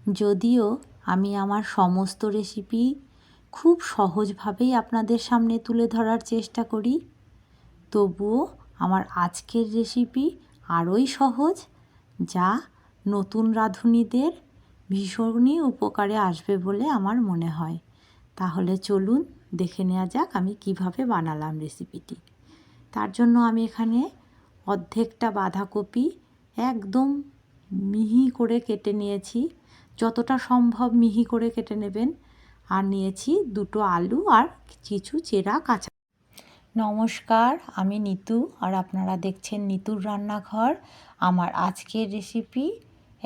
যদিও আমি আমার সমস্ত রেসিপি খুব সহজভাবেই আপনাদের সামনে তুলে ধরার চেষ্টা করি, তবুও আমার আজকের রেসিপি আরোই সহজ, যা নতুন রাঁধুনিদের ভীষণই উপকারে আসবে বলে আমার মনে হয়। তাহলে চলুন দেখে নেওয়া যাক আমি কিভাবে বানালাম রেসিপিটি। তার জন্য আমি এখানে অর্ধেকটা বাঁধাকপি একদম মিহি করে কেটে নিয়েছি, যতটা সম্ভব মিহি করে কেটে নেবেন। আর নিয়েছি দুটো আলু আর কিছু চেরা কাঁচা। নমস্কার, আমি নিতু আর আপনারা দেখছেন নিতুর রান্নাঘর। আমার আজকের রেসিপি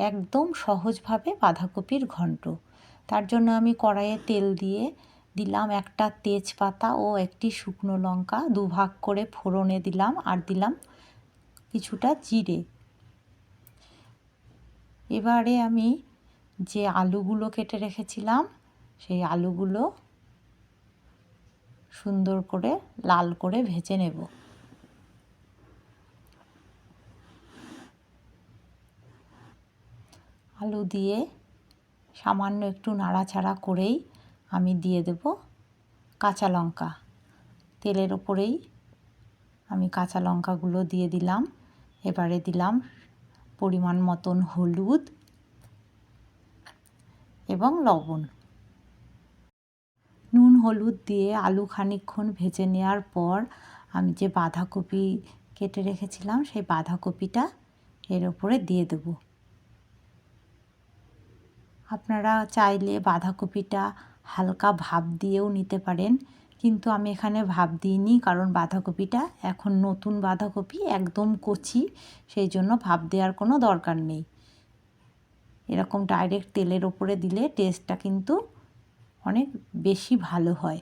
একদম সহজভাবে বাঁধাকপির ঘন্ট। তার জন্য আমি কড়াইয়ে তেল দিয়ে দিলাম একটা তেজপাতা ও একটি শুকনো লঙ্কা, দুভাগ করে ফোড়নে দিলাম, আর দিলাম কিছুটা জিরে। এবারে আমি যে আলুগুলো কেটে রেখেছিলাম সেই আলুগুলো সুন্দর করে লাল করে ভেজে নেব। আলু দিয়ে সামান্য একটু নাড়াচাড়া করেই আমি দিয়ে দেব কাঁচা লঙ্কা। তেলের ওপরেই আমি কাঁচা লঙ্কাগুলো দিয়ে দিলাম। এবারে দিলাম পরিমাণ মতন হলুদ এবং লবণ। নুন হলুদ দিয়ে আলু খানিকক্ষণ ভেজে নেওয়ার পর আমি যে বাঁধাকপি কেটে রেখেছিলাম সেই বাঁধাকপিটা এর ওপরে দিয়ে দেব। আপনারা চাইলে বাঁধাকপিটা হালকা ভাপ দিয়েও নিতে পারেন, কিন্তু আমি এখানে ভাপ দিইনি, কারণ বাঁধাকপিটা এখন নতুন বাঁধাকপি, একদম কচি, সেই জন্য ভাপ দেওয়ার কোনো দরকার নেই। এরকম ডাইরেক্ট তেলের ওপরে দিলে টেস্টটা কিন্তু অনেক বেশি ভালো হয়।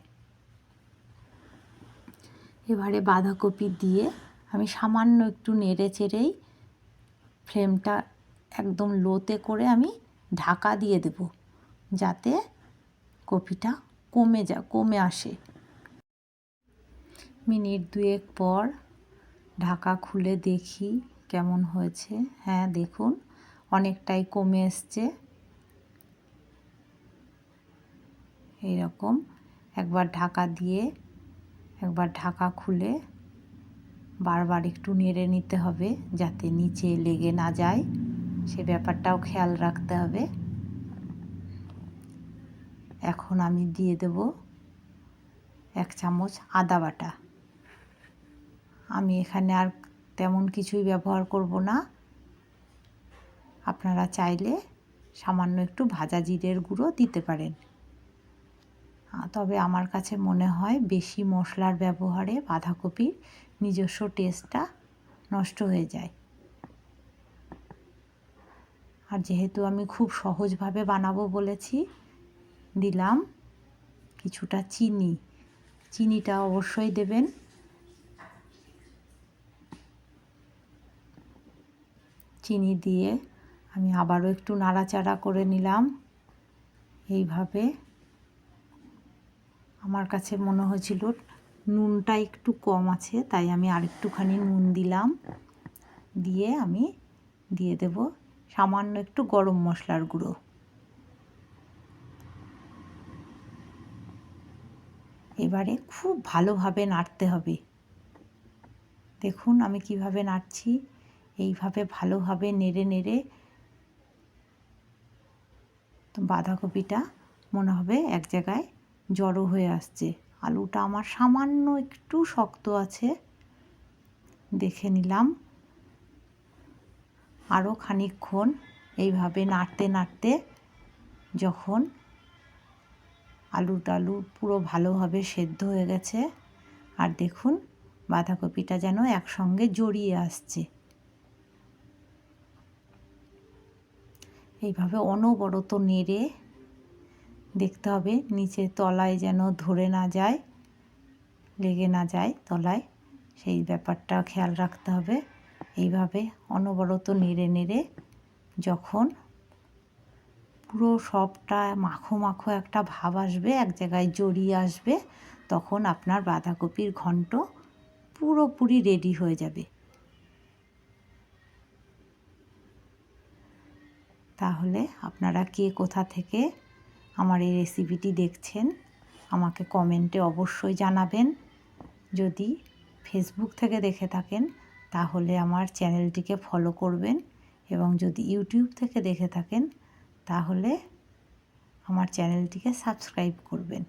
এবারে বাঁধাকপি দিয়ে আমি সামান্য একটু নেড়ে চেড়েই ফ্লেমটা একদম লোতে করে আমি ঢাকা দিয়ে দেব, যাতে কপিটা কমে আসে। মিনিট দুয়েক পর ঢাকা খুলে দেখি কেমন হয়েছে। হ্যাঁ, দেখুন অনেকটাই কমে এসছে। এইরকম একবার ঢাকা দিয়ে একবার ঢাকা খুলে বারবার একটু নেড়ে নিতে হবে, যাতে নিচে লেগে না যায়, সে ব্যাপারটাও খেয়াল রাখতে হবে। এখন আমি দিয়ে দেব 1 চামচ আদা বাটা। আমি এখানে আর তেমন কিছুই ব্যবহার করব না। আপনারা চাইলে সামান্য একটু ভাজা জিরের গুঁড়ো দিতে পারেন, তবে আমার কাছে মনে হয় বেশি মশলার ব্যবহারে বাঁধাকপির নিজস্ব টেস্টটা নষ্ট হয়ে যায়। আর যেহেতু আমি খুব সহজভাবে বানাবো বলেছি, দিলাম কিছুটা চিনি। চিনিটা অবশ্যই দেবেন। চিনি দিয়ে আমি আবারও একটু নাড়াচাড়া করে নিলাম। এইভাবে আমার কাছে মনে হয়েছিল নুনটা একটু কম আছে, তাই আমি আরেকটুখানি নুন দিলাম। দিয়ে আমি দিয়ে দেব সামান্য একটু গরম মশলার গুঁড়ো। এবারে খুব ভালোভাবে নাড়তে হবে। দেখুন আমি কিভাবে নাড়ছি। এইভাবে ভালোভাবে নেড়ে নেড়ে বাঁধাকপিটা মনে হবে এক জায়গায় জড়ো হয়ে আসছে। আলুটা আমার সামান্য একটু শক্ত আছে, দেখে নিলাম। আরও খানিকক্ষণ এইভাবে নাড়তে নাড়তে যখন আলু পুরো ভালোভাবে সেদ্ধ হয়ে গেছে, আর দেখুন বাঁধাকপিটা যেন একসঙ্গে জড়িয়ে আসছে, এইভাবে অনবরত নেড়ে দেখতে হবে নিচে তলায় যেন ধরে না যায়, লেগে না যায় তলায়, সেই ব্যাপারটা খেয়াল রাখতে হবে। এইভাবে অনবরত নেড়ে নেড়ে যখন পুরো সবটা মাখো মাখো একটা ভাব আসবে, এক জায়গায় জড়িয়ে আসবে, তখন আপনার বাঁধাকপির ঘন্ট পুরোপুরি রেডি হয়ে যাবে। তাহলে আপনারা কে কোথা থেকে আমার এই রেসিপিটি দেখছেন আমাকে কমেন্টে অবশ্যই জানাবেন। যদি ফেসবুক থেকে দেখে থাকেন তাহলে আমার চ্যানেলটিকে ফলো করবেন, এবং যদি ইউটিউব থেকে দেখে থাকেন তাহলে আমার চ্যানেলটিকে সাবস্ক্রাইব করবেন।